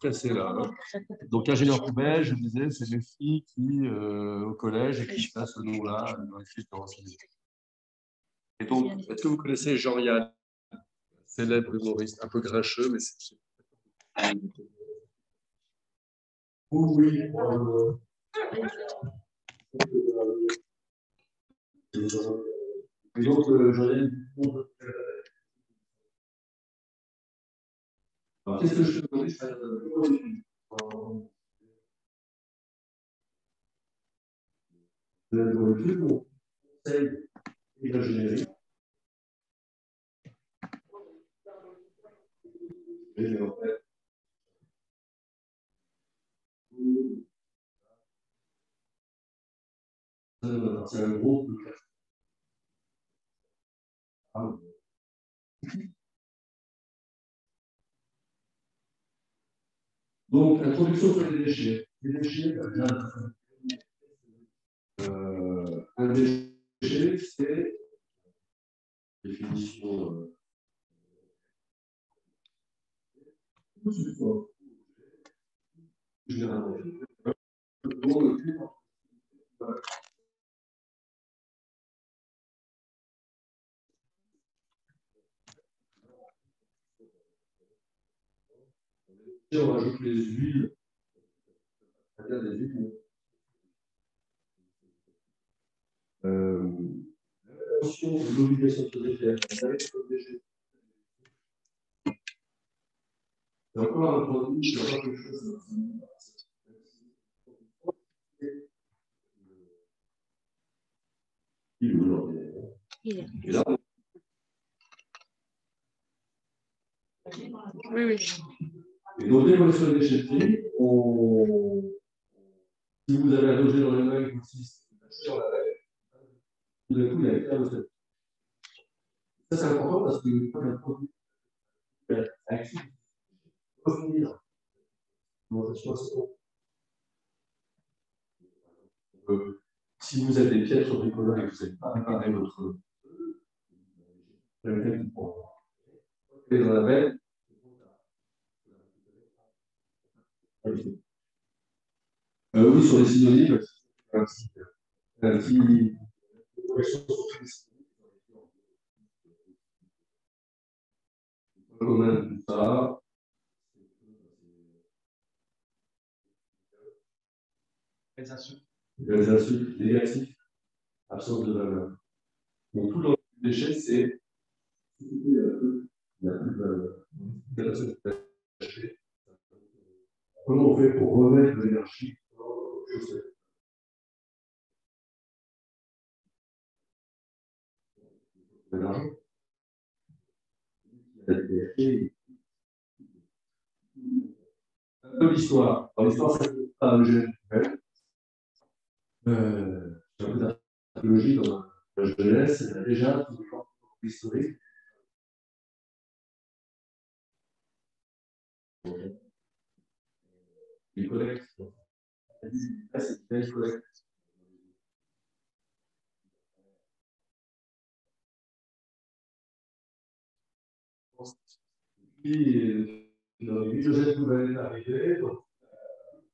cassé là. Hein. Donc, ingénieur poubelle, je disais, c'est les filles qui, au collège, écrivent ça, ce nom-là, dans les fiches de renseignement. Et donc, est-ce que vous connaissez Jean-Yann, célèbre humoriste, un peu grincheux, mais c'est. Oui. Et donc, Jean-Yann, alors, qu'est-ce que je peux donner le conseil et l'ingénierie. Et en fait, c'est un groupe de classe. Donc, introduction sur les déchets. Les déchets, un déchet, c'est définition généralement. On rajoute les huiles, c'est-à-dire des huiles. L'attention de l'obligation de se défaire, ça va être protégé. Et encore un produit, je vais avoir quelque chose. Il est là. Oui, oui. Et donc, l'évolution des déchetteries, si vous avez un objet dans les mains et que vous sur la veille, tout d'un coup, il y a une carte de cette. Ça, c'est important parce que quand un produit est actif, il faut finir. Si vous avez des pièces sur bricolage et que vous n'avez pas réparé votre. Et dans la veille, oui, sur les synonymes, un petit. Commun tout ça. Les insultes négatives, absence de valeur. Donc tout dans le déchet, c'est il n'y a plus de valeur. Comment on fait pour remettre de l'énergie je sais. De l'argent. Un peu l'histoire. Dans l'histoire, ça ne pas un objet c'est un peu d'archéologie dans la jeunesse, il y a déjà tout le temps historique. Les collectes. C'est une collecte. Puis, Joseph Nouvel est arrivé, donc,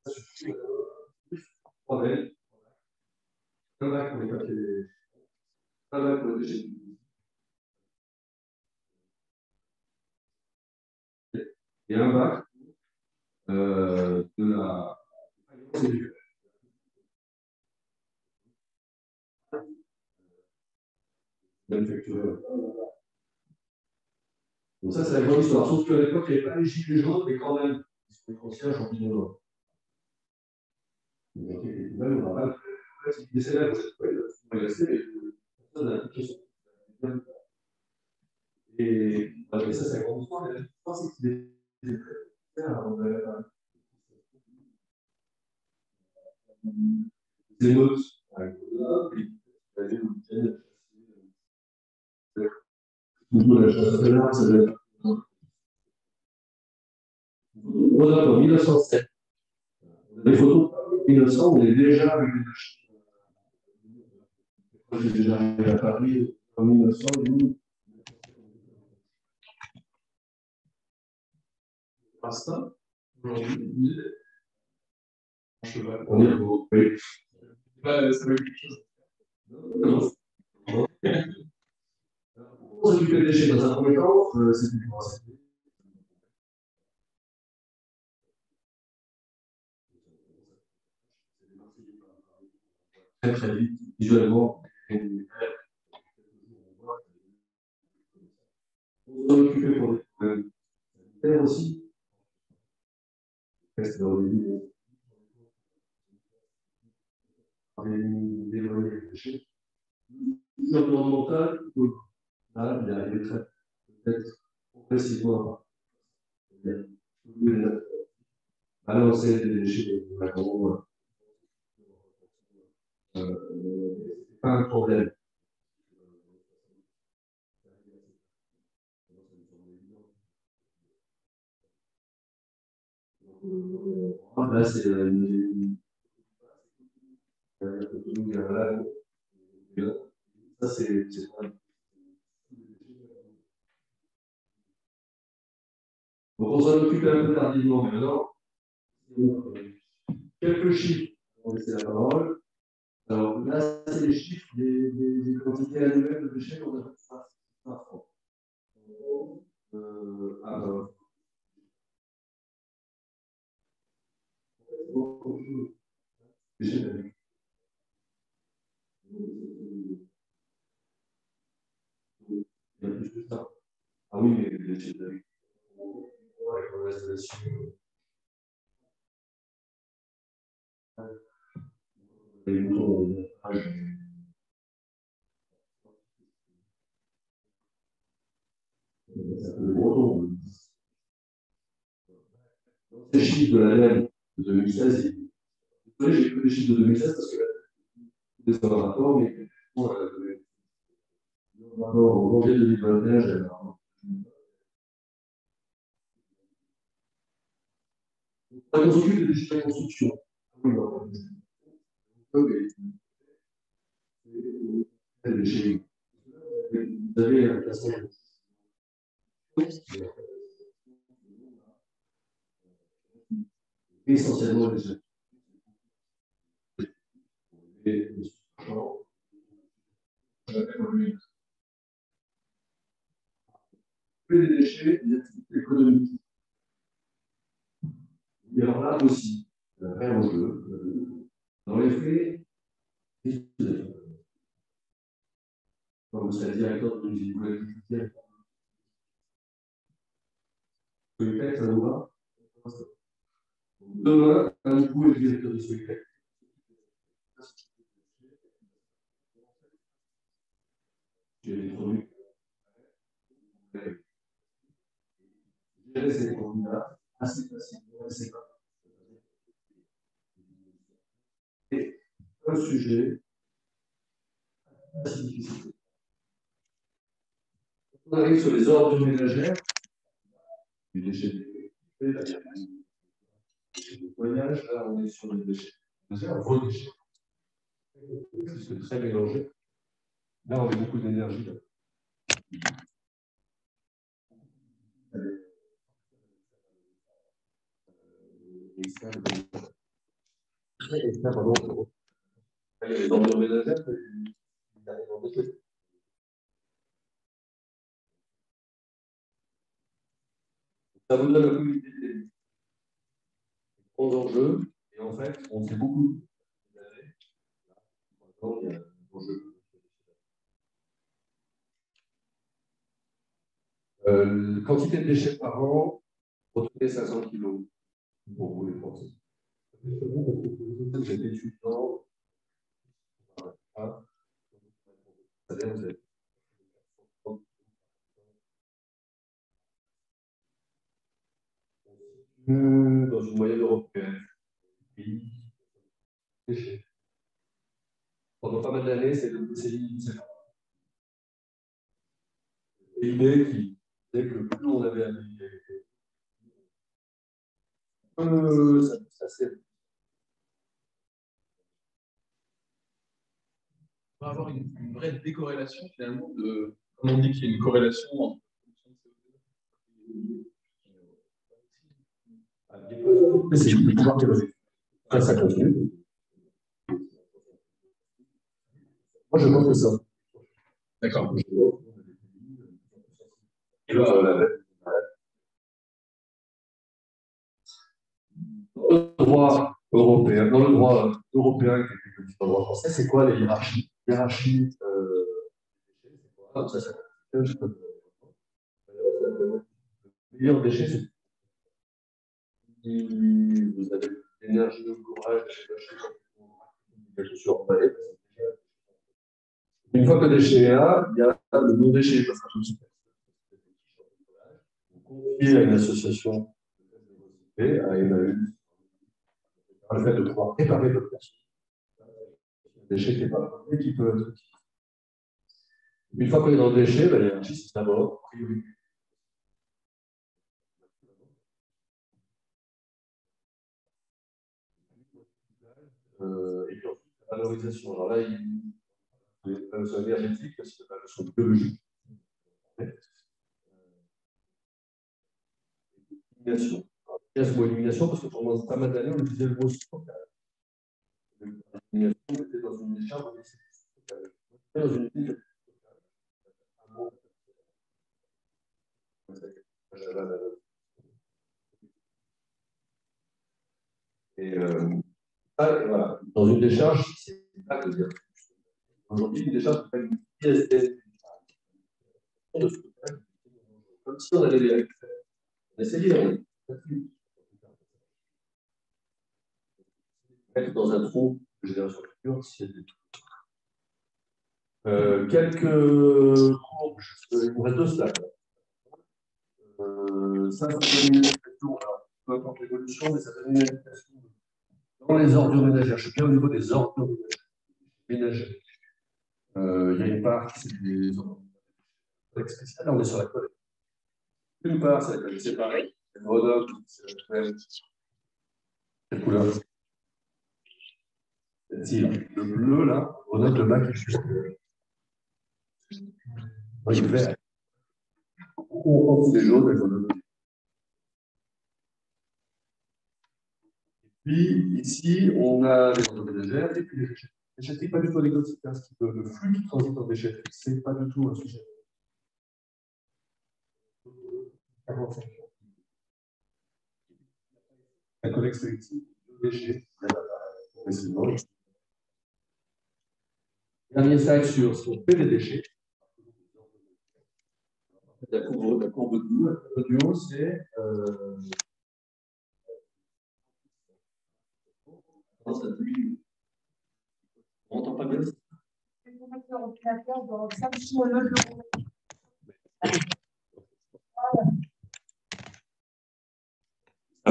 ça suffit. Problème. Un bac pour les papiers. Un bac pour les déchets. Et un bac de la manufacturée. Donc ça, c'est la grande histoire. Sauf qu'à l'époque, il n'y avait pas les gilets jaunes, mais quand même, ils sont conscients champignons. Donc, les poubelles, on va pas. Des célèbres, cette fois, ils sont agacés, mais personne n'a appliqué ça. Et ça, c'est la grande histoire. Mais la grande histoire, c'est qu'il est très avant de des émeutes avec voilà, en 1907. Les photos de 1900, on est déjà avec des machines. J'ai déjà arrivé à Paris en 1900. Et 'Insta. Aujourd'hui, on est au. Oui. Ça veut quelque chose. Non. Pour s'occuper des déchets dans un premier temps, c'est plus facile. Très très vite, visuellement. On s'en occuper pour des problèmes sanitaires aussi. Reste dans les d'éloigner les déchets. Environnemental, là, il y a des traits peut-être progressivement balancer des déchets de wagon, c'est pas un problème. Là, c'est ça, c'est donc, on s'en occupe un peu tardivement maintenant. Quelques chiffres, on va laisser la parole. Alors là, c'est les chiffres des quantités annuelles de déchets qu'on a fait par an. Il y a plus que ça. Ah oui, mais les déchets de les moutons, les chiffres de l'année de 2016, j'ai que les chiffres de 2016 parce que c'est un rapport, mais en janvier 2021, j'avais on s'occupe des déchets de construction. Les déchets. Vous avez un classement. Essentiellement les déchets. Les déchets, il y a économiques. Et alors là aussi, un vrai enjeu. Dans les faits, quand vous serez directeur d'une collectivité, Solitech, ça vous va? Demain, un coup est directeur de Solitech. J'ai des produits. Gérer ces produits-là, assez facilement, c'est pas. Et un sujet assez difficile. On arrive sur les ordres ménagères, les déchets de nettoyage, là on est sur les déchets. Vos déchets. C'est très mélangé. Là, on met beaucoup d'énergie. Les ordures ménagères, ça vous donne un peu l'idée des grands enjeux. Et en fait, on fait beaucoup. Il y a un enjeu. Quantité de déchets par an, retrouver 500 kg pour vous les Français. J'ai été étudiant. Dans une moyenne européenne. Déchets. Pendant pas mal d'années, c'est le PCI, PIB qui disait que plus on avait à ça c'est. On va avoir une vraie décorrélation finalement de. Comme on dit qu'il y a une corrélation entre. C'est de pouvoir théoriser. Ça continue. Moi, je pense que ça. D'accord. Et là, dans le droit européen, qui est dans le droit français, c'est quoi les hiérarchies? Hiérarchie, ça, le meilleur déchet, c'est si vous avez l'énergie, le courage, quelque chose sur palette. Une fois que le déchet est là, il y a le non-déchet. Vous confiez à une association à Emmaüs, le fait de pouvoir préparer votre personne. Le déchet qui n'est pas préparé, qui peut être utile. Une fois qu'on est dans le déchet, il y a un c'est d'abord priorité. Et puis ensuite, la valorisation. Alors là, les valeurs énergétiques, c'est la notion biologique. Élimination. Il y a ce mot élimination parce que pendant pas mal d'années, on utilisait le mot stockage. L'élimination, on était dans une décharge, on était dans une ville. Et voilà, dans une décharge, c'est pas de dire. Aujourd'hui, une décharge, c'est pas une pièce comme si on allait les récupérer. On essayait, mettre dans un trou de génération future, c'est des trucs. Quelques courbes, il nous reste 2 slides. Ça donne une indication, peu importe l'évolution, mais ça donne une indication dans les ordures ménagères. Je suis bien au niveau des ordures ménagères. Il y a une part qui c'est des ordures spéciales, là on est sur la collecte. Une part, c'est la collecte séparée. Le Grenoble, c'est la toilette. Quelle couleur? Le bleu, là, Grenoble, le bac est juste. Oui, vert. On pense les jaunes, elles ont. Puis ici, on a les ordures ménagères et puis les déchets. Les déchets, pas du tout anecdotique, hein, le flux qui transite en déchets, c'est pas du tout un sujet. 45. La collecte sélective de déchets. Dernier slide sur ce qu'on fait des déchets. La courbe du haut, c'est. On n'entend pas bien. Ça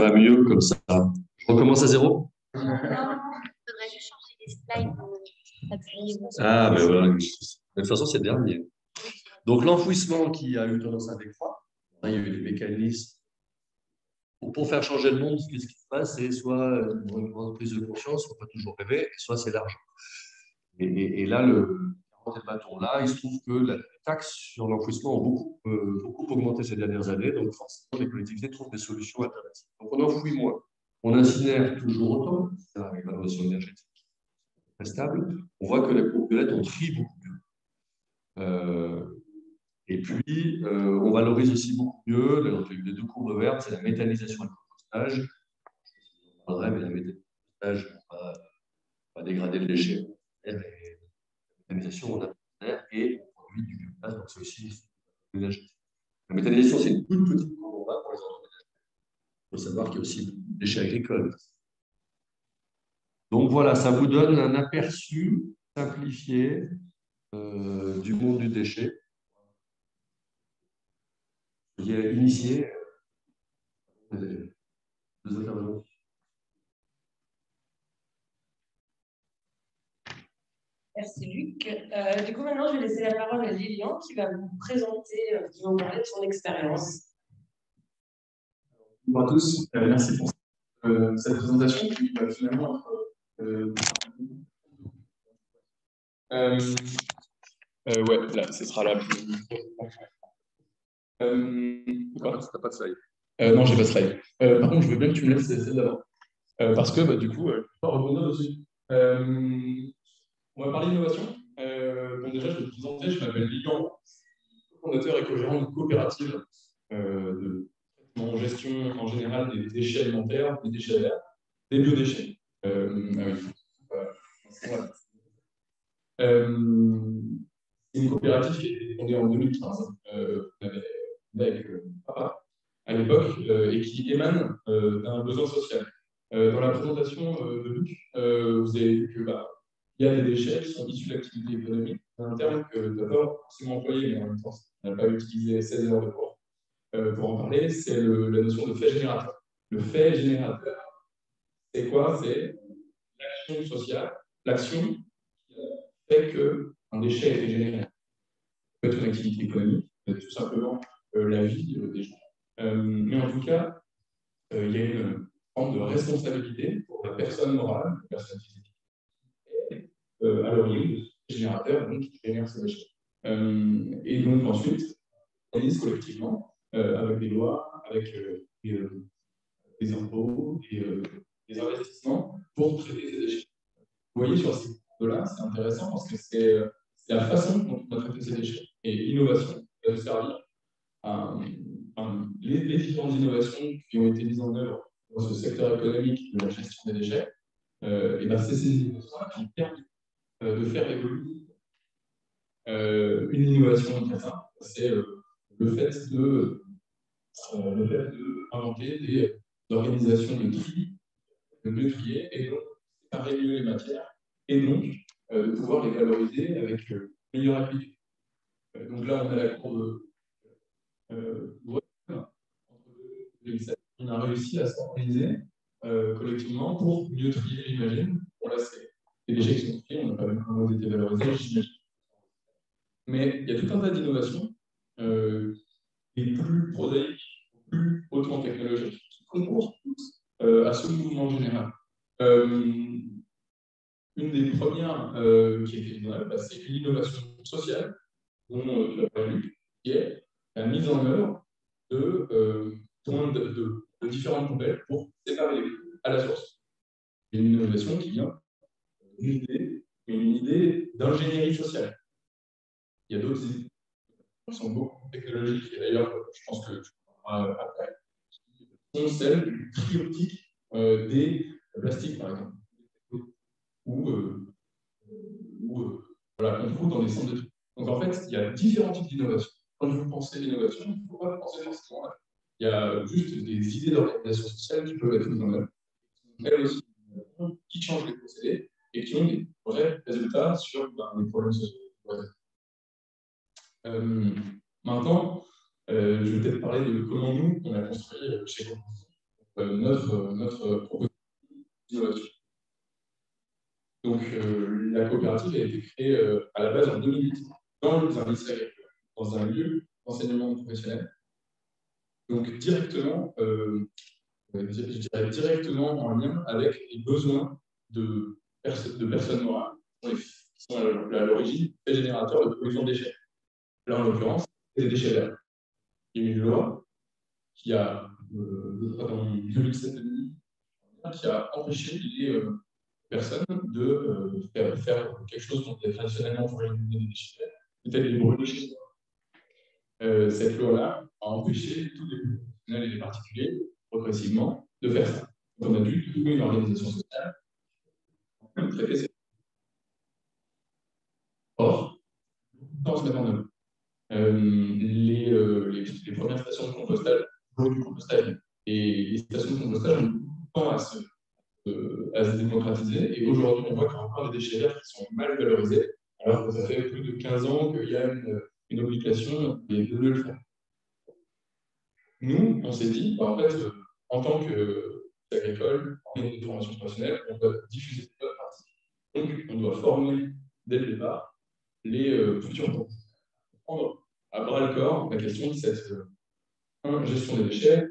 va mieux comme ça. Je recommence à zéro? Non, il faudrait juste changer les slides. Ah, mais voilà. De toute façon, c'est le dernier. Donc, l'enfouissement qui a eu tendance à décroître, il y a eu des mécanismes. Pour faire changer le monde, ce qui se passe, c'est soit une grande prise de conscience, on peut toujours rêver, soit c'est l'argent. Et là, le bâton là, il se trouve que la taxe sur l'enfouissement a beaucoup augmenté ces dernières années, donc forcément, les collectivités trouvent des solutions alternatives. Donc, on enfouit moins. On incinère toujours autant, avec la notion énergétique très stable. On voit que la courbe violette, on trie beaucoup mieux. Et puis, on valorise aussi beaucoup mieux. Les 2 courbes vertes, c'est la méthanisation et le compostage. Je parlerai, mais la méthanisation va dégrader le déchet. Et la méthanisation, on a et on produit du biogaz, donc c'est aussi ménager. La méthanisation, c'est une toute petite courbe pour les entreprises. Il faut savoir qu'il y a aussi des déchets agricoles. Donc voilà, ça vous donne un aperçu simplifié du monde du déchet. Qui est initié des intervenants. Merci Luc. Du coup, maintenant, je vais laisser la parole à Lilian qui va vous présenter, qui va vous parler de son expérience. Bonjour à tous, merci pour cette présentation qui va finalement ouais, là, ce sera là. Quoi ? Tu n'as pas de slide. Non, j'ai pas slide. Par contre, je veux bien que tu me laisses celle d'avant. Parce que du coup, je vais pas rebondir dessus. On va parler d'innovation. Bon, déjà, je vais te présenter, je m'appelle Lilian, fondateur et co-gérant d'une coopérative de traitement en gestion en général des déchets alimentaires, des déchets verts, des biodéchets. Ah oui. Voilà. C'est une coopérative qui a été fondée en 2015 avec papa à l'époque et qui émane d'un besoin social. Dans la présentation de Luc, vous avez vu que il y a des déchets qui sont issus de l'activité économique, un terme que tu n'as pas forcément employé, mais en même temps, on n'a pas utilisé 16 heures de cours pour en parler, c'est la notion de fait générateur. Le fait générateur, c'est quoi? C'est l'action sociale, l'action qui fait qu'un déchet a été généré. Ça peut être une activité économique, ça peut être tout simplement la vie des gens. Mais en tout cas, il y a une forme de responsabilité pour la personne morale, la personne physique, à l'origine du générateur, donc qui génère ces déchets. Et donc ensuite, on organise collectivement, avec des lois, avec des impôts et des investissements pour traiter ces déchets. Vous voyez sur ces cours-là, c'est intéressant parce que c'est la façon dont on a traité ces déchets et l'innovation va nous servir à les différentes innovations qui ont été mises en œuvre dans ce secteur économique de la gestion des déchets. Et c'est ces innovations qui permettent de faire évoluer une innovation très simple, c'est le fait d'inventer des organisations de tri, de mieux trier, et donc séparer mieux les matières, et donc de pouvoir les valoriser avec meilleure application. Donc là, on a la courbe on a réussi à s'organiser collectivement pour mieux trier, j'imagine. Bon, là, c'est des déchets qui sont triés, on n'a pas même comment été valorisés, j'imagine. Mais il y a tout un tas d'innovations, les plus prosaïques, plus hautement technologiques, qui concourent à ce mouvement général. Une des premières qui a été mise en œuvre, c'est une innovation sociale, dont tu as parlé, qui est la mise en œuvre de différentes poubelles pour séparer les flux à la source. Une innovation qui vient d'une idée d'ingénierie sociale. Il y a d'autres idées qui sont beaucoup technologiques, et d'ailleurs, je pense que tu parleras après, qui sont celles du triptyque des plastiques, par exemple, ou voilà, qu'on trouve dans des centres de tri. Donc en fait, il y a différents types d'innovation. Quand vous pensez l'innovation, il ne faut pas penser forcément à. Il y a juste des idées d'organisation sociale qui peuvent être mises en œuvre, elles aussi, qui changent les procédés et qui ont des vrais résultats sur les problèmes sociaux. Maintenant, je vais peut-être parler de comment nous, on a construit chez nous notre proposition d'innovation. Donc, la coopérative a été créée à la base en 2008 dans un lycée agricole, dans un lieu d'enseignement professionnel. Donc, directement, je dirais directement en lien avec les besoins de personnes morales qui sont à l'origine des générateurs de pollution de déchets. Là, en l'occurrence, c'est des déchets verts. Il y a une loi qui a, en 2007 qui a empêché les personnes de faire quelque chose dont traditionnellement on pourrait éliminer des déchets, peut-être les brûler chez soi. Cette loi-là a empêché tous les professionnels et les particuliers, progressivement, de faire ça. Donc, on a dû trouver une organisation sociale pour traiter ces. Or, on se met en œuvre. Les premières stations de compostage, du compostage, et les stations de compostage ont beaucoup de temps à se démocratiser. Et aujourd'hui, on voit qu'il y a encore des déchets verts qui sont mal valorisés, alors que ça fait plus de 15 ans qu'il y a une obligation de le faire. Nous, on s'est dit, en fait, en tant qu'agricole, en tant que formation professionnelle, on doit diffuser cette bonne pratique. Donc, on doit former dès le départ les futurs professionnels. Prendre à bras le corps la question de cette gestion des déchets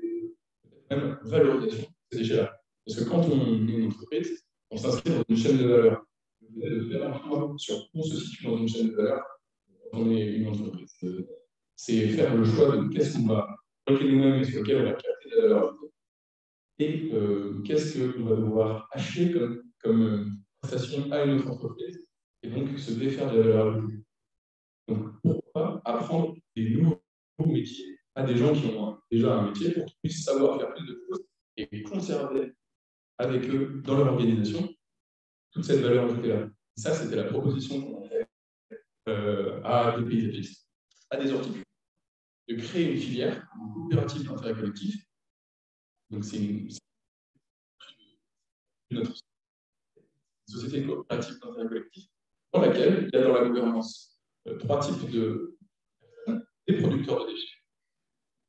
et même valorisation de ces déchets-là. Parce que quand on est une entreprise, on s'inscrit dans une chaîne de valeur. De faire un choix sur où se situe dans une chaîne de valeur quand on est une entreprise. C'est faire le choix de qu'est-ce qu'on va lesquels nous-mêmes et sur lesquels on va capter de la valeur ajoutée. Et qu'est-ce qu'on va devoir acheter comme prestation à une autre entreprise, et donc se défaire de la valeur ajoutée. Donc, pourquoi apprendre des nouveaux métiers à des gens qui ont déjà un métier pour qu'ils puissent savoir faire plus de choses et conserver avec eux dans leur organisation toute cette valeur ajoutée-là. Ça, c'était la proposition qu'on a faite à des pays à des horticulteurs, de créer une filière, une coopérative d'intérêt collectif. Donc, c'est notre société coopérative d'intérêt collectif, dans laquelle il y a dans la gouvernance 3 types de des producteurs de déchets,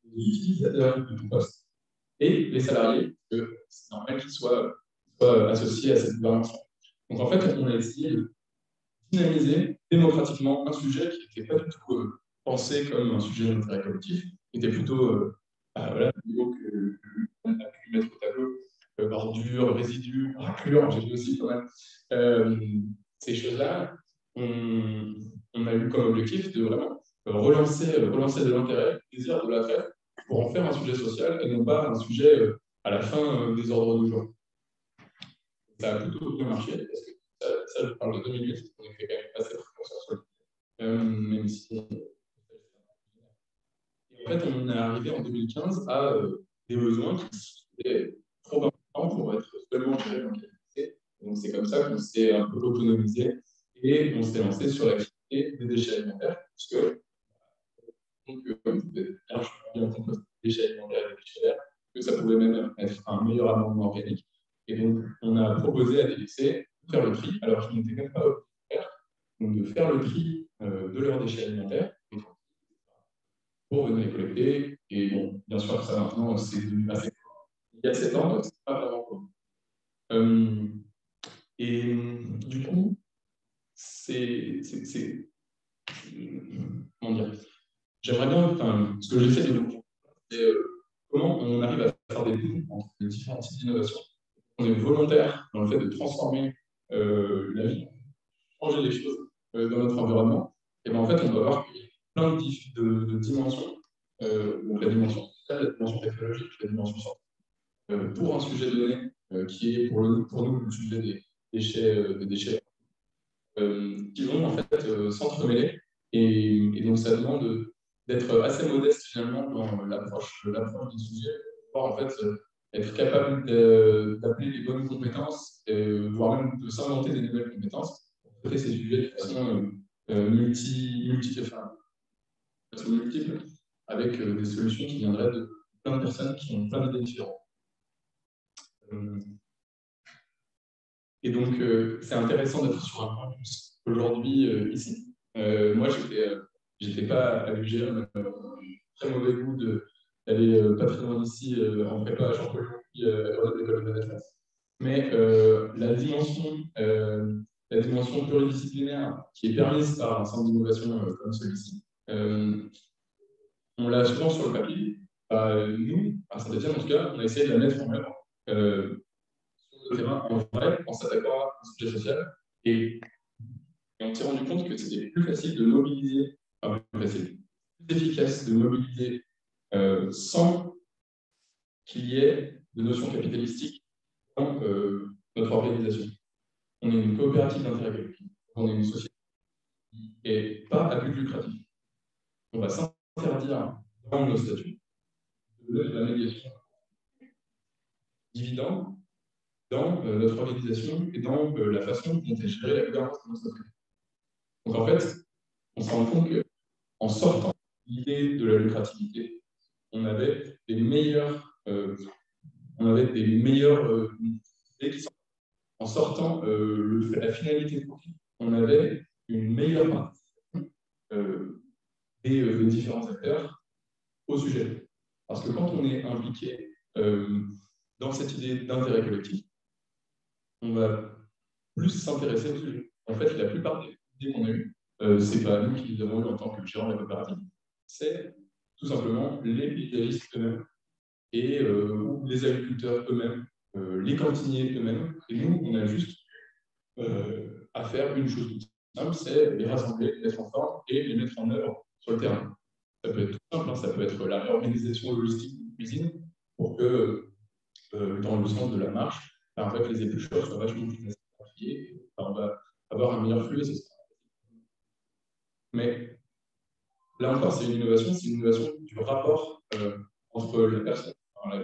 les utilisateurs de tout poste et les salariés, que c'est normal qu'ils soient associés à cette gouvernance. Donc en fait, on a essayé de dynamiser démocratiquement un sujet qui n'était pas du tout pensé comme un sujet d'intérêt collectif, qui était plutôt voilà, qu'on a pu mettre au tableau, ordures, résidus, raclures, j'ai vu aussi quand même. Ces choses-là, on a eu comme objectif de vraiment relancer de l'intérêt, du désir, de l'attrait, pour en faire un sujet social et non pas un sujet à la fin des ordres du jour. Ça a plutôt bien marché, parce que ça je parle de 2008, on était quand même assez précurseur sur le même si. Et en fait, on est arrivé en 2015 à des besoins qui étaient trop importants pour être seulement gérés en qualité. Donc c'est comme ça qu'on s'est un peu autonomisé et on s'est lancé sur l'activité des déchets alimentaires, puisque donc, vous pouvez bien composter des déchets alimentaires et des déchets verts, que ça pouvait même être un meilleur amendement organique. Et donc, on a proposé à des lycées de faire le tri, alors qu'ils n'étaient même pas obligés de faire, donc de faire le tri de leurs déchets alimentaires pour venir les collecter. Et bon, bien sûr, ça maintenant, c'est devenu assez fort. Il y a 7 ans, donc c'est pas vraiment quoi. Et du coup, comment dire, j'aimerais bien, ce que j'essaie de vous c'est comment on arrive à faire des ponts entre les différents types d'innovation. On est volontaire dans le fait de transformer la vie, changer les choses dans notre environnement. Et bien en fait, on va voir qu'il y a plein de dimensions, donc la dimension sociale, la dimension technologique, la dimension scientifique, pour un sujet donné qui est pour nous le sujet des déchets qui vont en fait s'entremêler. Et donc ça demande d'être assez modeste finalement dans l'approche du sujet, pour en fait être capable d'appeler les bonnes compétences, voire même de s'inventer des nouvelles compétences pour traiter ces sujets de façon multiple, avec des solutions qui viendraient de plein de personnes qui ont plein d'idées différentes. Et donc, c'est intéressant d'être sur un campus aujourd'hui ici. Moi, j'étais pas à l'UGM, très mauvais goût d'aller pas très loin d'ici en prépa à Jean-Paul puis à l'école de management. Mais la dimension pluridisciplinaire qui est permise par un centre d'innovation comme celui-ci, on l'a souvent sur le papier. Nous, à Saint-Étienne en tout cas, on a essayé de la mettre en œuvre sur le terrain en vrai, en s'attaquant à un sujet social. Et on s'est rendu compte que c'était plus facile de mobiliser, plus efficace de mobiliser sans qu'il y ait de notion capitalistique dans notre organisation. On est une coopérative d'intérêt collectif, on est une société qui n'est pas à but lucratif. On va s'interdire dans nos statuts de la médiation dividende dans notre organisation et dans la façon dont est gérée la gouvernance de notre entreprise. Donc en fait, on se rend compte qu'en sortant l'idée de la lucrativité, on avait des meilleures idées qui sont en sortant la finalité de profit, on avait une meilleure participation des différents acteurs au sujet. Parce que quand on est impliqué dans cette idée d'intérêt collectif, on va plus s'intéresser au sujet. En fait, la plupart des idées qu'on a eues, ce n'est pas nous qui les avons eues en tant que gérants de la coopérative, c'est tout simplement les paysagistes eux-mêmes et ou les agriculteurs eux-mêmes, les cantiniers eux-mêmes. Et nous, on a juste à faire une chose toute simple, c'est les rassembler, les mettre en forme et les mettre en œuvre sur le terrain. Ça peut être tout simple, hein, ça peut être la réorganisation logistique d'une cuisine pour que, dans le sens de la marche, en fait, les épluchures soient vachement plus faciles à plier. On va avoir un meilleur flux. Mais là encore, c'est une innovation du rapport entre la personne,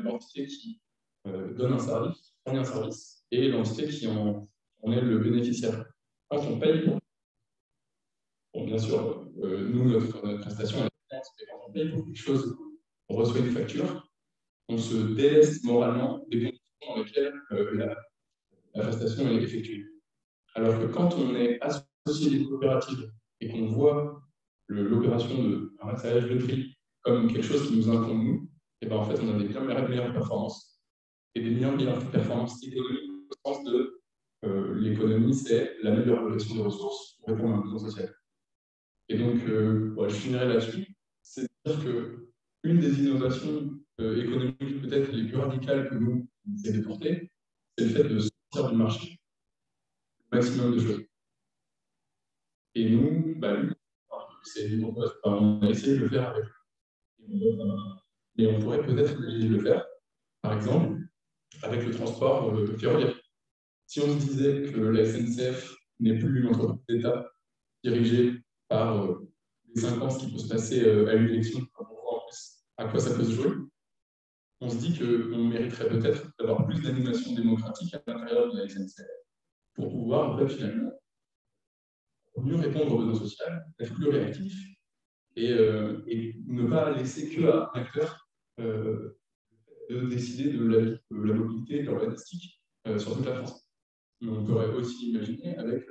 l'entité qui donne un service, fournit un service, et l'entité qui en est le bénéficiaire. Quand on paye, bon, bien sûr, nous, notre prestation est importante, mais quand on paye pour quelque chose, on reçoit une facture, on se délaisse moralement des conditions dans lesquelles la prestation est effectuée. Alors que quand on est associé d'une coopérative et qu'on voit l'opération de ramassage de tri comme quelque chose qui nous incombe nous, et ben en fait, on a des bien meilleures performances et des meilleures performances économiques au sens de l'économie, c'est la meilleure allocation des ressources pour répondre à un besoin social. Et donc, je finirai là-dessus. C'est de dire qu'une des innovations économiques peut-être les plus radicales que nous essayons de porter, c'est le fait de sortir du marché le maximum de choses. Et nous, on a essayé de le faire avec eux. Et on pourrait peut-être essayer de le faire, par exemple, avec le transport ferroviaire. Si on se disait que la SNCF n'est plus une entreprise d'État dirigée par les 5 ans, ce qui peut se passer à une élection, pour voir en plus à quoi ça peut se jouer, on se dit qu'on mériterait peut-être d'avoir plus d'animation démocratique à l'intérieur de la SNCF pour pouvoir, en fait, finalement, mieux répondre aux besoins sociaux, être plus réactif et ne pas laisser qu'à un acteur de décider de la mobilité urbanistique sur toute la France. On pourrait aussi imaginer avec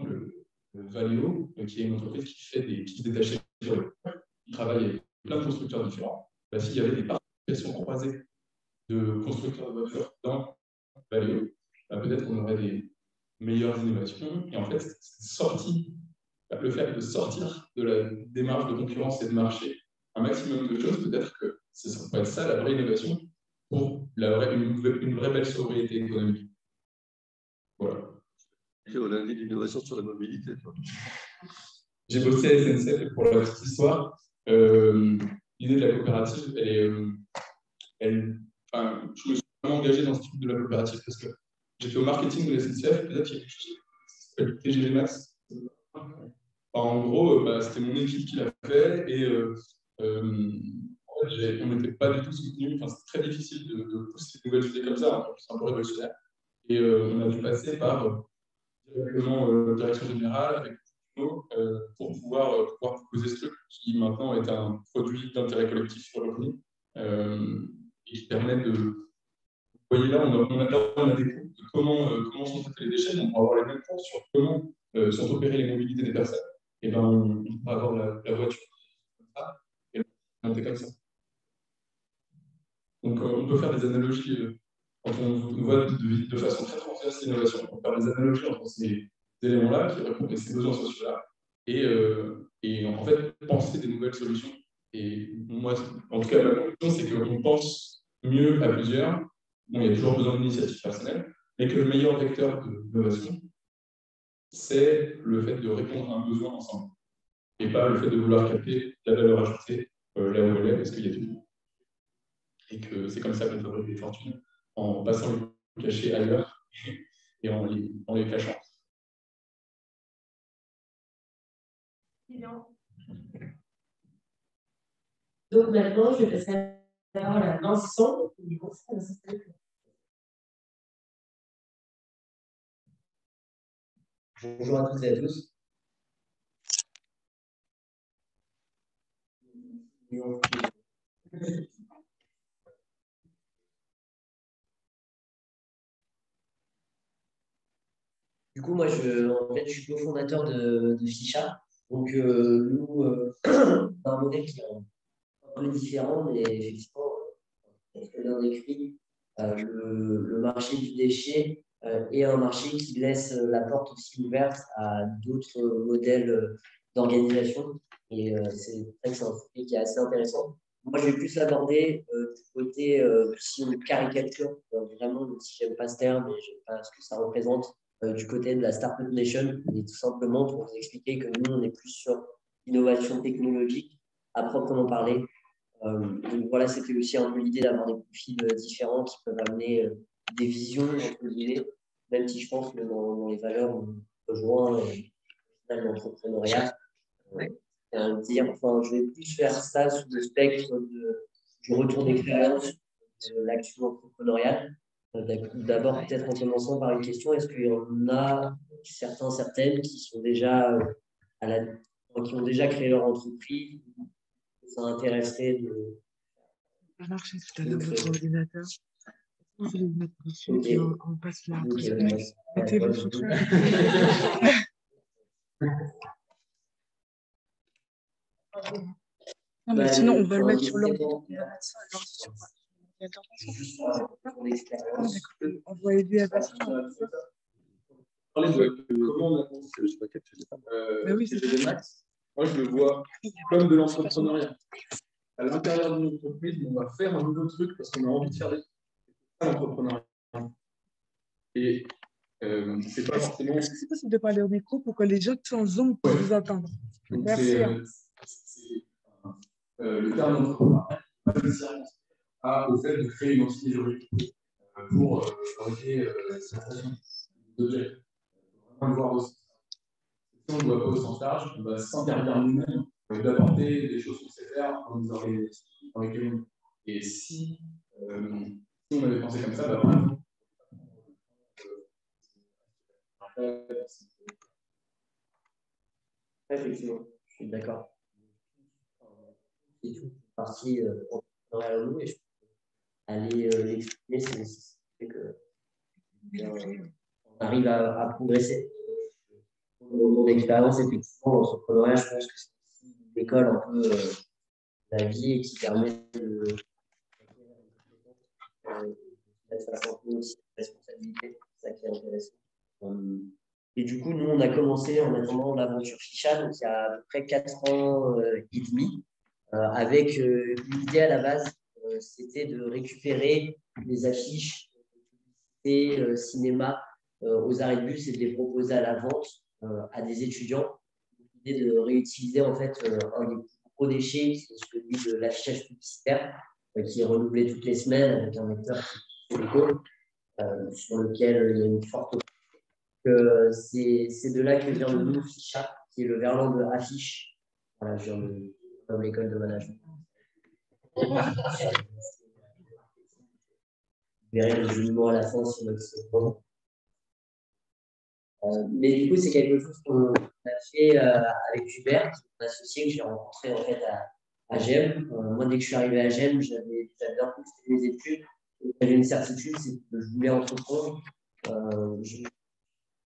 le Valeo, qui est une entreprise qui se détachait sur le qui travaille avec plein de constructeurs différents. Bah, s'il y avait des participations croisées de constructeurs de voitures dans Valeo, bah, peut-être qu'on aurait des meilleures innovations. Et en fait, le fait de sortir de la démarche de concurrence et de marché un maximum de choses, peut-être que ça pourrait être ça la vraie innovation pour une vraie belle sobriété économique. Voilà. On a dit l'innovation sur la mobilité. J'ai bossé à SNCF pour la petite histoire. L'idée de la coopérative, je me suis vraiment engagé dans ce type de la coopérative parce que j'ai fait au marketing de la SNCF, peut-être qu'il y a quelque chose qui s'appelle TGV Max. En gros, c'était mon équipe qui l'a fait et en fait, on n'était pas du tout soutenus. Enfin, c'est très difficile de pousser de nouvelles idées comme ça, c'est un peu révolutionnaire. Et on a dû passer par directement direction générale avec pour pouvoir proposer ce truc qui maintenant est un produit d'intérêt collectif reconnu et qui permet de. Vous voyez là, on a des cours de comment sont traités les déchets, donc on va avoir les mêmes cours sur comment sont opérées les mobilités des personnes. Et ben on va avoir la voiture comme ça, et on est comme ça. Donc on peut faire des analogies quand on voit de façon très transverse l'innovation, on peut faire des analogies entre ces éléments-là qui répondent à ces besoins sociaux-là et en fait penser des nouvelles solutions. Et moi, en tout cas, ma conclusion, c'est qu'on pense mieux à plusieurs. Bon, il y a toujours besoin d'initiatives personnelles, mais que le meilleur vecteur d'innovation, c'est le fait de répondre à un besoin ensemble. Et pas le fait de vouloir capter la valeur ajoutée là où elle est, parce qu'il y a tout. Et que c'est comme ça qu'on fabrique des fortunes, en passant le cachet ailleurs et en les cachant. Donc maintenant, je vais passer la parole à Vincent. Bonjour à toutes et à tous. Du coup, moi, je suis cofondateur de Ficha. Donc, nous, on a un modèle qui est un peu différent, mais effectivement, c'est bien décrit. Le marché du déchet est un marché qui laisse la porte aussi ouverte à d'autres modèles d'organisation. Et c'est vrai que c'est un sujet qui est assez intéressant. Moi, je vais plus l'aborder du côté, si on caricature, vraiment, si j'aime pas ce terme, mais j'aime pas ce que ça représente, du côté de la Startup Nation, et tout simplement pour vous expliquer que nous, on est plus sur l'innovation technologique à proprement parler. Donc voilà, c'était aussi un peu l'idée d'avoir des profils différents qui peuvent amener des visions, entre guillemets, même si je pense que dans les valeurs, on rejoint l'entrepreneuriat. Je vais plus faire ça sous le spectre du retour d'expérience de l'action entrepreneuriale. D'abord, peut-être en commençant par une question, est-ce qu'il y en a certaines qui sont déjà qui ont déjà créé leur entreprise, ça intéresserait de. Ça a marché tout à l'heure, votre ordinateur. Je vais le mettre dessus et on passe là. Mettez-le sur ça. Non, mais sinon, on va le mettre sur l'ordi. On va mettre ça à l'ordi sur l'ordinateur. Envoyez-lui à passer. Parler de comment on a construit CGD Max, moi je le vois comme de l'entrepreneuriat. À l'intérieur de notre entreprise, on va faire un nouveau truc parce qu'on a envie de faire l'entrepreneuriat. Et c'est pas forcément. Est-ce que c'est possible de parler au micro pour que les gens qui sont en Zoom puissent vous entendre? Merci. Le terme d'entrepreneuriat au fait de créer une entité juridique pour fabriquer cette création d'objets. On va voir aussi. Si on ne doit pas au sens large, on va s'interdire nous-mêmes d'apporter des choses qu'on sait faire dans des organisations dans lesquelles on est. Et si on avait pensé comme ça, vraiment. Effectivement, je suis d'accord. C'est tout partie entrepreneuriale à nous et je peux aller l'exprimer, c'est que on arrive à progresser. Mon expérience, effectivement, l'entrepreneuriat, je pense que c'est une école un peu de la vie et qui permet de mettre face un peu aussi de responsabilité. C'est ça qui est intéressant. Et du coup, nous, on a commencé en attendant l'aventure Ficha, donc il y a à peu près 4 ans et demi, avec l'idée à la base, c'était de récupérer les affiches publicité, cinéma aux arrêts de bus et de les proposer à la vente à des étudiants. L'idée de réutiliser en fait un des plus gros déchets, qui est celui de l'affichage publicitaire, qui est renouvelé toutes les semaines avec un vecteur sur lequel il y a une forte. C'est de là que vient le nom Ficha, qui est le verlan de affiche. Voilà, je viens de l'école de management. Vous verrez le jugement à la fin sur notre site. Mais du coup, c'est quelque chose qu'on a fait avec Hubert, mon associé que j'ai rencontré en fait à GEM. Moi, dès que je suis arrivé à GEM, j'avais un peu fait mes études. J'avais une certitude, c'est que je voulais entreprendre. Je dirais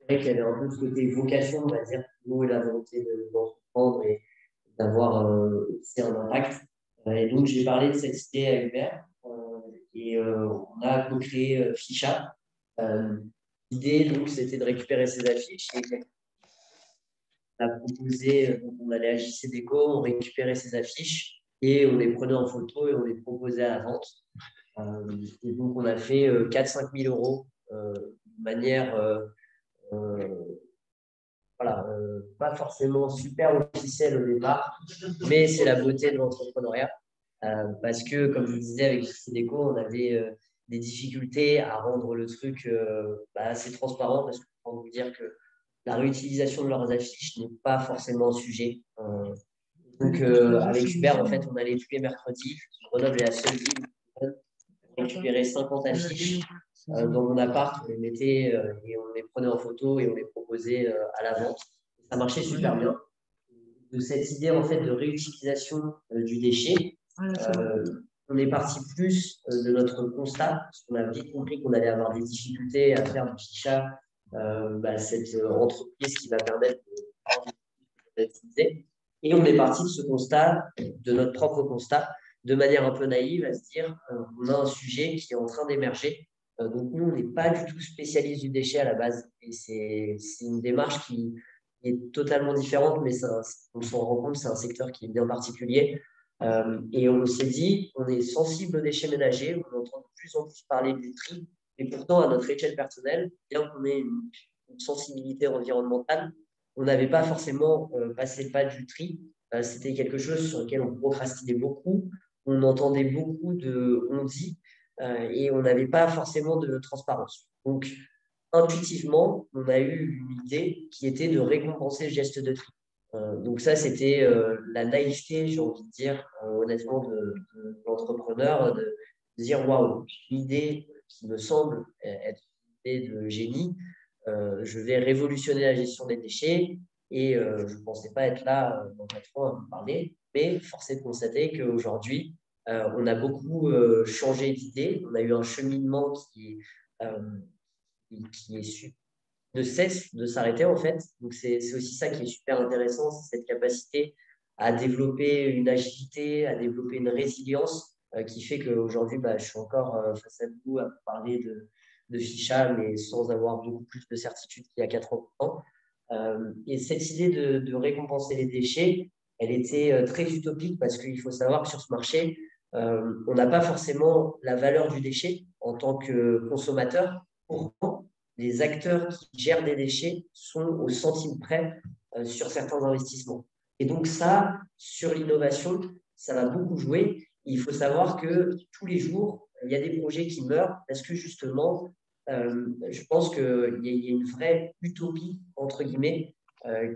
qu'il y avait un peu ce côté vocation, on va dire, nous et la volonté d'entreprendre et d'avoir un impact. Et donc, j'ai parlé de cette idée à Hubert et on a co-créé Ficha. L'idée, donc, c'était de récupérer ces affiches. Et on a proposé, donc on allait à JC Déco, on récupérait ces affiches et on les prenait en photo et on les proposait à la vente. Et donc, on a fait 4-5 000 euros de manière pas forcément super officielle au départ, mais c'est la beauté de l'entrepreneuriat. Parce que, comme je vous disais, avec JC Déco, on avait des difficultés à rendre le truc assez transparent parce que je peux vous dire que la réutilisation de leurs affiches n'est pas forcément un sujet. Donc, avec Hubert, en fait, on allait tous les mercredis. Grenoble est la seule ville pour récupérer 50 affiches dans mon appart. On les mettait et on les prenait en photo et on les proposait à la vente. Ça marchait super bien. De cette idée, en fait, de réutilisation du déchet, on est parti plus de notre constat, parce qu'on a vite compris qu'on allait avoir des difficultés à faire du Ficha, cette entreprise qui va permettre d'utiliser. Et on est parti de ce constat, de notre propre constat, de manière un peu naïve, à se dire on a un sujet qui est en train d'émerger. Donc nous, on n'est pas du tout spécialiste du déchet à la base. Et c'est une démarche qui est totalement différente, mais on s'en rend compte, c'est un secteur qui est bien particulier. Et on s'est dit, on est sensible aux déchets ménagers, on entend de plus en plus parler du tri, et pourtant, à notre échelle personnelle, bien qu'on ait une sensibilité environnementale, on n'avait pas forcément passé le pas du tri. c'était quelque chose sur lequel on procrastinait beaucoup. On entendait beaucoup de on-dit et on n'avait pas forcément de transparence. Donc, intuitivement, on a eu une idée qui était de récompenser le geste de tri. Donc ça, c'était la naïveté, j'ai envie de dire, honnêtement, de l'entrepreneur, de dire, waouh, j'ai une idée qui me semble être une idée de génie, je vais révolutionner la gestion des déchets et je ne pensais pas être là dans 4 ans à vous parler, mais force est de constater qu'aujourd'hui, on a beaucoup changé d'idée, on a eu un cheminement euh, qui est ne cesse de s'arrêter en fait. Donc c'est aussi ça qui est super intéressant, c'est cette capacité à développer une agilité, à développer une résilience qui fait qu'aujourd'hui, je suis encore face à vous à parler de Ficha, mais sans avoir beaucoup plus de certitude qu'il y a 4 ans. Et cette idée de récompenser les déchets, elle était très utopique parce qu'il faut savoir que sur ce marché, on n'a pas forcément la valeur du déchet en tant que consommateur. Pourtant, les acteurs qui gèrent des déchets sont au centime près sur certains investissements. Et donc ça, sur l'innovation, ça va beaucoup jouer. Il faut savoir que tous les jours, il y a des projets qui meurent parce que justement, je pense qu'il y a une vraie utopie, entre guillemets,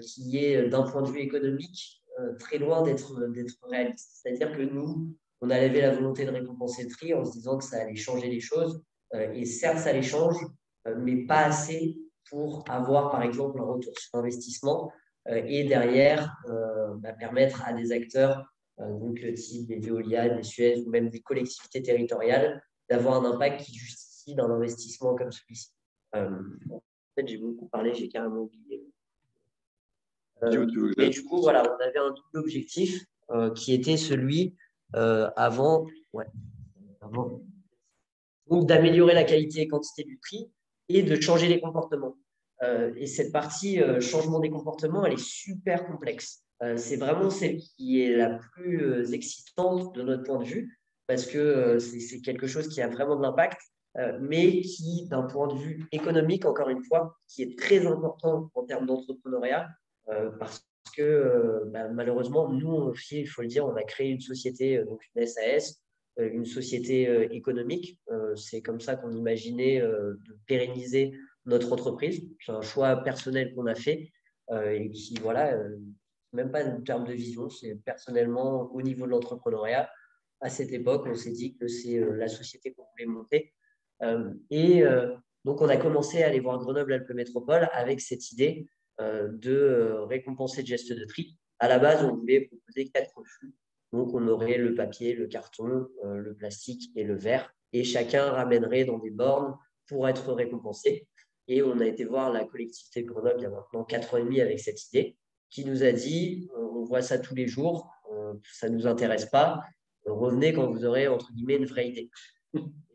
qui est d'un point de vue économique très loin d'être réaliste. C'est-à-dire que nous, on a levé la volonté de récompenser le tri en se disant que ça allait changer les choses. Et certes, ça les change, mais pas assez pour avoir, par exemple, un retour sur investissement et derrière permettre à des acteurs, donc type des Veolia, des Suez ou même des collectivités territoriales, d'avoir un impact qui justifie d'un investissement comme celui-ci. En fait, j'ai beaucoup parlé, j'ai carrément oublié. Et du coup, voilà, on avait un double objectif qui était celui avant, donc d'améliorer la qualité et quantité du prix et de changer les comportements. Et cette partie changement des comportements, elle est super complexe. C'est vraiment celle qui est la plus excitante de notre point de vue parce que c'est quelque chose qui a vraiment de l'impact, mais qui, d'un point de vue économique, encore une fois, qui est très important en termes d'entrepreneuriat parce que malheureusement, nous, aussi, il faut le dire, on a créé une société, donc une SAS, une société économique. C'est comme ça qu'on imaginait de pérenniser notre entreprise. C'est un choix personnel qu'on a fait et qui, voilà, même pas en termes de vision, c'est personnellement au niveau de l'entrepreneuriat. À cette époque, on s'est dit que c'est la société qu'on voulait monter. Donc, on a commencé à aller voir Grenoble-Alpes Métropole avec cette idée de récompenser le geste de tri. À la base, on voulait proposer 4 flux. Donc, on aurait le papier, le carton, le plastique et le verre. Et chacun ramènerait dans des bornes pour être récompensé. Et on a été voir la collectivité de Grenoble il y a maintenant 4 ans et demi avec cette idée qui nous a dit on voit ça tous les jours, ça ne nous intéresse pas, revenez quand vous aurez, entre guillemets, une vraie idée.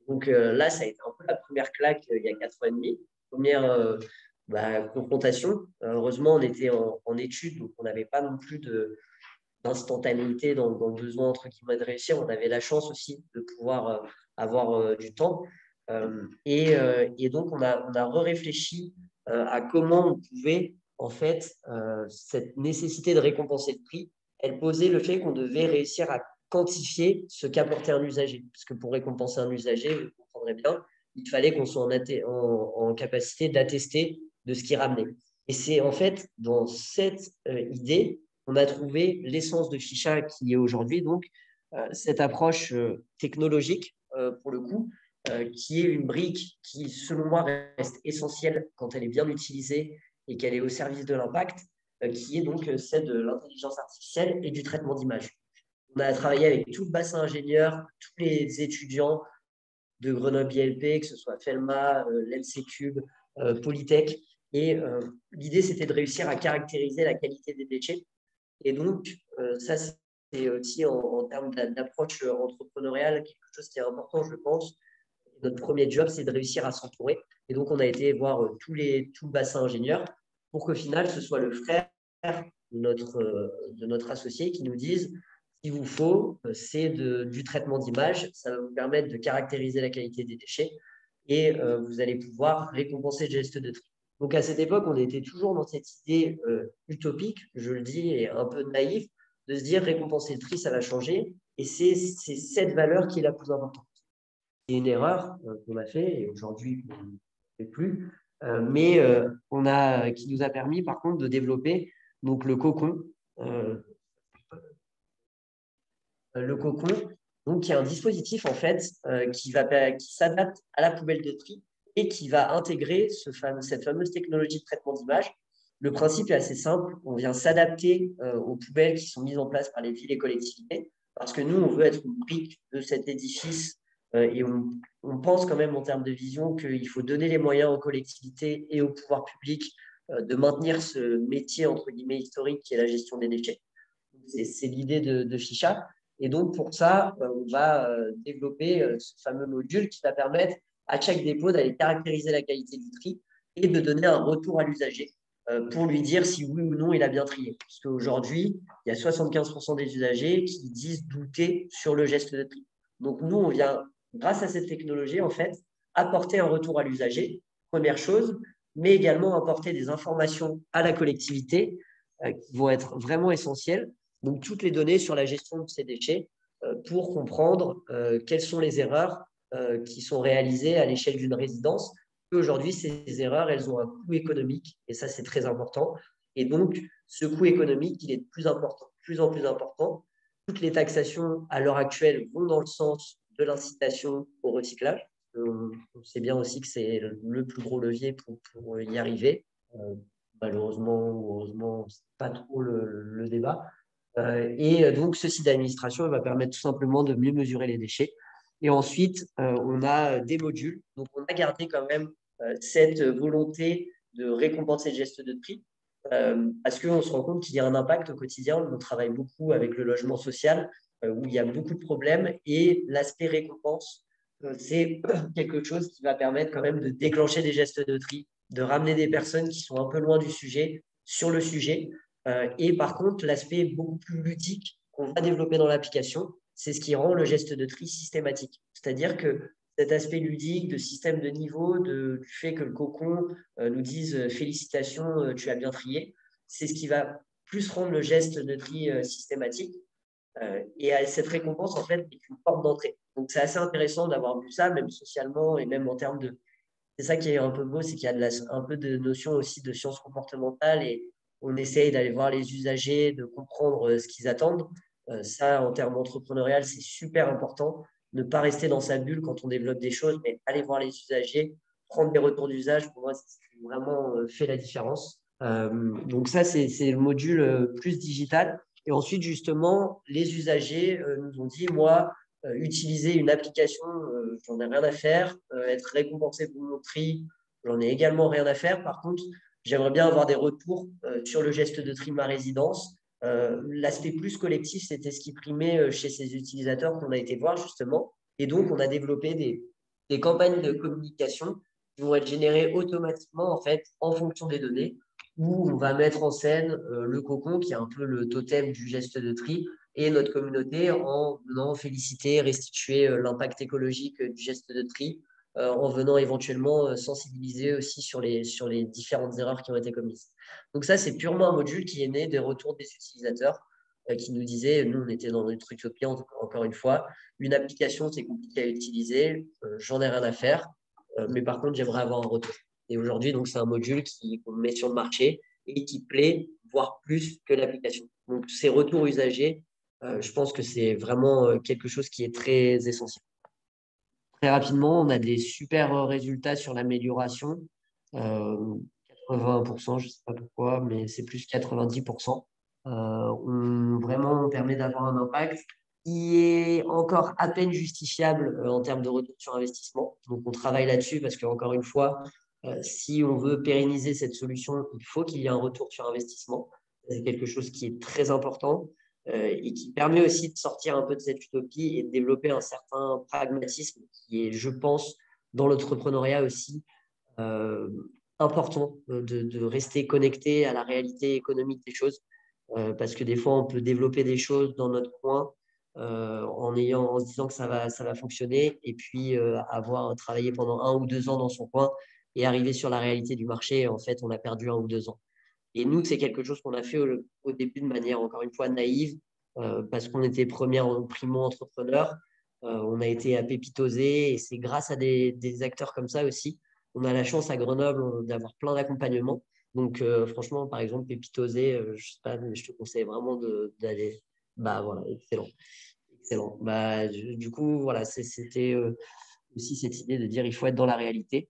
Donc là, ça a été un peu la première claque il y a 4 ans et demi. Première confrontation. Heureusement, on était en études, donc on n'avait pas non plus d'instantanéité dans le besoin entre guillemets de réussir. On avait la chance aussi de pouvoir avoir du temps. Et donc, on a réfléchi à comment on pouvait, en fait, cette nécessité de récompenser le prix, elle posait le fait qu'on devait réussir à quantifier ce qu'apportait un usager. Parce que pour récompenser un usager, vous comprendrez bien, il fallait qu'on soit en capacité d'attester de ce qu'il ramenait. Et c'est en fait dans cette idée on a trouvé l'essence de Ficha qui est aujourd'hui, donc cette approche technologique, pour le coup, qui est une brique qui, selon moi, reste essentielle quand elle est bien utilisée et qu'elle est au service de l'impact, qui est donc celle de l'intelligence artificielle et du traitement d'image. On a travaillé avec tout le bassin ingénieur, tous les étudiants de Grenoble ILP, que ce soit Felma, l'ENSECube, Polytech, et l'idée, c'était de réussir à caractériser la qualité des déchets. Et donc, ça, c'est aussi en termes d'approche entrepreneuriale, quelque chose qui est important, je pense. Notre premier job, c'est de réussir à s'entourer. Et donc, on a été voir tout le bassin ingénieur pour qu'au final, ce soit le frère de notre associé qui nous dise ce qu'il vous faut, c'est du traitement d'image. Ça va vous permettre de caractériser la qualité des déchets et vous allez pouvoir récompenser le geste de tri. Donc, à cette époque, on était toujours dans cette idée utopique, je le dis, et un peu naïve, de se dire récompenser le tri, ça va changer. Et c'est cette valeur qui est la plus importante. C'est une erreur qu'on a fait et aujourd'hui on ne fait plus, mais qui nous a permis par contre de développer donc, le cocon. Le cocon, donc, qui est un dispositif en fait qui s'adapte à la poubelle de tri et qui va intégrer cette fameuse technologie de traitement d'image. Le principe est assez simple, on vient s'adapter aux poubelles qui sont mises en place par les villes et collectivités, parce que nous, on veut être une brique de cet édifice et on pense quand même en termes de vision qu'il faut donner les moyens aux collectivités et au pouvoir public de maintenir ce métier entre guillemets historique qui est la gestion des déchets. C'est l'idée de Chicha. Et donc, pour ça, on va développer ce fameux module qui va permettre à chaque dépôt d'aller caractériser la qualité du tri et de donner un retour à l'usager pour lui dire si oui ou non il a bien trié. Parce qu'aujourd'hui, il y a 75% des usagers qui disent douter sur le geste de tri. Donc, nous, on vient, grâce à cette technologie, en fait, apporter un retour à l'usager, première chose, mais également apporter des informations à la collectivité qui vont être vraiment essentielles. Donc, toutes les données sur la gestion de ces déchets pour comprendre quelles sont les erreurs qui sont réalisées à l'échelle d'une résidence. Aujourd'hui, ces erreurs, elles ont un coût économique et ça, c'est très important. Et donc, ce coût économique, il est de plus en plus important. Toutes les taxations à l'heure actuelle vont dans le sens de l'incitation au recyclage. On sait bien aussi que c'est le plus gros levier pour y arriver. Malheureusement ou heureusement, ce n'est pas trop le débat. Et donc, ce site d'administration va permettre tout simplement de mieux mesurer les déchets. Et ensuite, on a des modules. Donc, on a gardé quand même cette volonté de récompenser le geste de tri parce qu'on se rend compte qu'il y a un impact au quotidien. On travaille beaucoup avec le logement social où il y a beaucoup de problèmes et l'aspect récompense, c'est quelque chose qui va permettre quand même de déclencher des gestes de tri, de ramener des personnes qui sont un peu loin du sujet sur le sujet. Et par contre, l'aspect beaucoup plus ludique qu'on va développer dans l'application, c'est ce qui rend le geste de tri systématique. C'est-à-dire que cet aspect ludique, de système de niveau, du fait que le cocon nous dise félicitations, tu as bien trié, c'est ce qui va plus rendre le geste de tri systématique. Et cette récompense, en fait, est une porte d'entrée. Donc, c'est assez intéressant d'avoir vu ça, même socialement et même en termes de… C'est ça qui est un peu beau, c'est qu'il y a un peu de notion aussi de sciences comportementales et on essaye d'aller voir les usagers, de comprendre ce qu'ils attendent. Ça, en termes entrepreneurial, c'est super important. Ne pas rester dans sa bulle quand on développe des choses, mais aller voir les usagers, prendre des retours d'usage, pour moi, c'est ce qui vraiment fait la différence. Donc ça, c'est le module plus digital. Et ensuite, justement, les usagers nous ont dit, moi, utiliser une application, j'en ai rien à faire. Être récompensé pour mon tri, j'en ai également rien à faire. Par contre, j'aimerais bien avoir des retours sur le geste de tri de ma résidence. L'aspect plus collectif, c'était ce qui primait chez ces utilisateurs qu'on a été voir justement. Et donc, on a développé des campagnes de communication qui vont être générées automatiquement en fait en fonction des données, où on va mettre en scène le cocon qui est un peu le totem du geste de tri et notre communauté en venant féliciter, restituer l'impact écologique du geste de tri, en venant éventuellement sensibiliser aussi sur les différentes erreurs qui ont été commises. Donc ça, c'est purement un module qui est né des retours des utilisateurs qui nous disaient, nous, on était dans notre utopie, encore une fois, une application, c'est compliqué à utiliser, j'en ai rien à faire, mais par contre, j'aimerais avoir un retour. Et aujourd'hui, donc, c'est un module qu'on met sur le marché et qui plaît, voire plus que l'application. Donc, ces retours usagers, je pense que c'est vraiment quelque chose qui est très essentiel. Très rapidement, on a des super résultats sur l'amélioration. 80%, je ne sais pas pourquoi, mais c'est plus 90%. Vraiment, on permet d'avoir un impact qui est encore à peine justifiable en termes de retour sur investissement. Donc, on travaille là-dessus parce qu'encore une fois, si on veut pérenniser cette solution, il faut qu'il y ait un retour sur investissement. C'est quelque chose qui est très important et qui permet aussi de sortir un peu de cette utopie et de développer un certain pragmatisme qui est, je pense, dans l'entrepreneuriat aussi important de rester connecté à la réalité économique des choses parce que des fois, on peut développer des choses dans notre coin en se disant que ça va fonctionner et puis avoir travaillé pendant 1 ou 2 ans dans son coin et arriver sur la réalité du marché, en fait, on a perdu 1 ou 2 ans. Et nous, c'est quelque chose qu'on a fait au début de manière, encore une fois, naïve, parce qu'on était primo-entrepreneur. On a été apépitosé et c'est grâce à des acteurs comme ça aussi. On a la chance à Grenoble d'avoir plein d'accompagnements. Donc, franchement, par exemple, Pépitosé, je sais pas, mais je te conseille vraiment d'aller. Bah voilà, excellent. Excellent. Bah, du coup, voilà, c'était aussi cette idée de dire il faut être dans la réalité.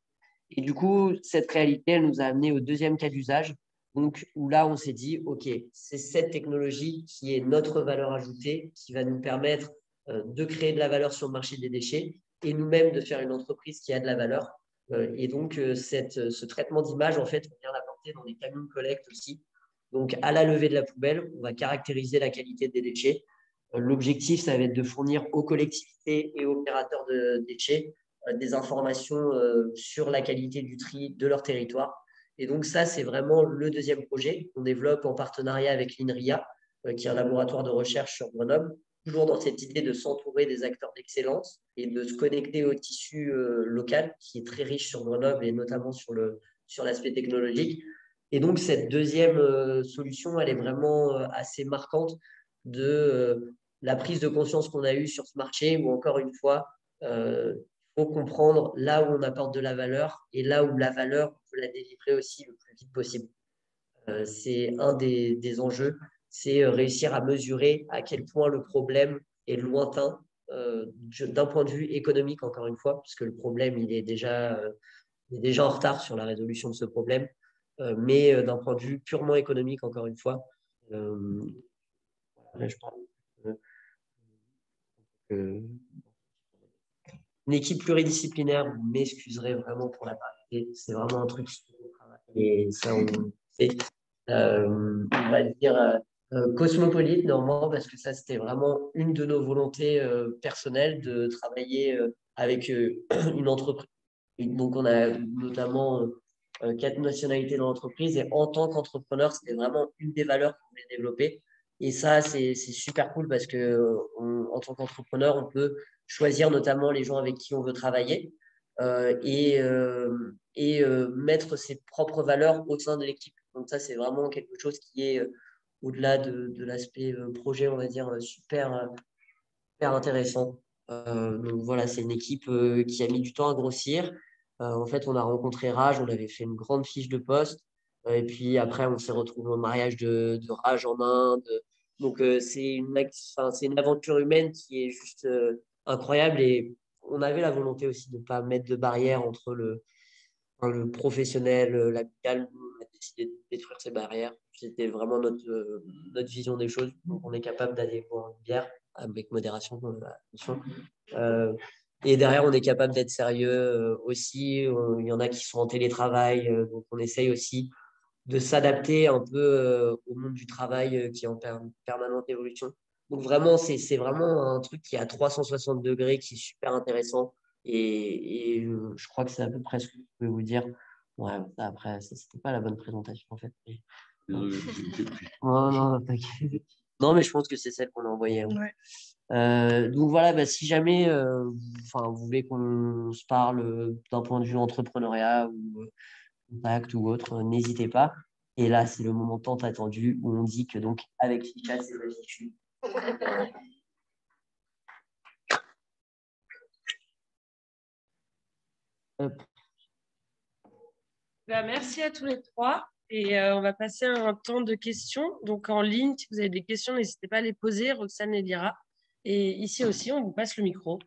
Et du coup, cette réalité, elle nous a amené au deuxième cas d'usage. Donc, où là, on s'est dit, OK, c'est cette technologie qui est notre valeur ajoutée, qui va nous permettre de créer de la valeur sur le marché des déchets et nous-mêmes de faire une entreprise qui a de la valeur. Et donc, ce traitement d'image, en fait, on vient l'apporter dans des camions de collecte aussi. Donc, à la levée de la poubelle, on va caractériser la qualité des déchets. L'objectif, ça va être de fournir aux collectivités et aux opérateurs de déchets des informations sur la qualité du tri de leur territoire. Et donc, ça, c'est vraiment le deuxième projet qu'on développe en partenariat avec l'INRIA, qui est un laboratoire de recherche sur Grenoble, toujours dans cette idée de s'entourer des acteurs d'excellence et de se connecter au tissu local, qui est très riche sur Grenoble et notamment sur l'aspect technologique. Et donc, cette deuxième solution, elle est vraiment assez marquante de la prise de conscience qu'on a eue sur ce marché, où encore une fois, faut comprendre là où on apporte de la valeur et là où la valeur, on peut la délivrer aussi le plus vite possible. C'est un des enjeux, c'est réussir à mesurer à quel point le problème est lointain d'un point de vue économique, encore une fois, puisque le problème, il est déjà en retard sur la résolution de ce problème, mais d'un point de vue purement économique, encore une fois. Là, je parle une équipe pluridisciplinaire, vous m'excuserez vraiment pour la parité, c'est vraiment un truc et ça on fait. On va dire cosmopolite normalement parce que ça c'était vraiment une de nos volontés personnelles de travailler avec une entreprise. Donc on a notamment 4 nationalités dans l'entreprise et en tant qu'entrepreneur c'était vraiment une des valeurs qu'on voulait développer. Et ça, c'est super cool parce que en tant qu'entrepreneur, on peut choisir notamment les gens avec qui on veut travailler et mettre ses propres valeurs au sein de l'équipe. Donc ça, c'est vraiment quelque chose qui est au-delà de l'aspect projet, on va dire, super intéressant. Donc voilà, c'est une équipe qui a mis du temps à grossir. En fait, on a rencontré Raj, on avait fait une grande fiche de poste. Et puis après, on s'est retrouvé au mariage de Raj en Inde. Donc, c'est une aventure humaine qui est juste incroyable. Et on avait la volonté aussi de ne pas mettre de barrière entre le professionnel, l'amical. On a décidé de détruire ces barrières. C'était vraiment notre vision des choses. Donc, on est capable d'aller boire une bière avec modération, attention. Et derrière, on est capable d'être sérieux aussi. Il y en a qui sont en télétravail. Donc, on essaye aussi de s'adapter un peu au monde du travail qui est en permanente évolution. Donc vraiment, c'est vraiment un truc qui est à 360 degrés, qui est super intéressant. Et je crois que c'est à peu près ce que je peux vous dire. Ouais, après, c'était pas la bonne présentation en fait. Non, t'inquiète. Non, mais je pense que c'est celle qu'on a envoyée. Ouais. Donc voilà, bah, si jamais vous voulez qu'on se parle d'un point de vue entrepreneuriat ou contact ou autre, n'hésitez pas. Et là, c'est le moment tant attendu où on dit que donc avec Ficha, c'est le fichu. Merci à tous les trois. Et on va passer à un temps de questions. Donc en ligne, si vous avez des questions, n'hésitez pas à les poser. Roxane les lira. Et ici aussi, on vous passe le micro.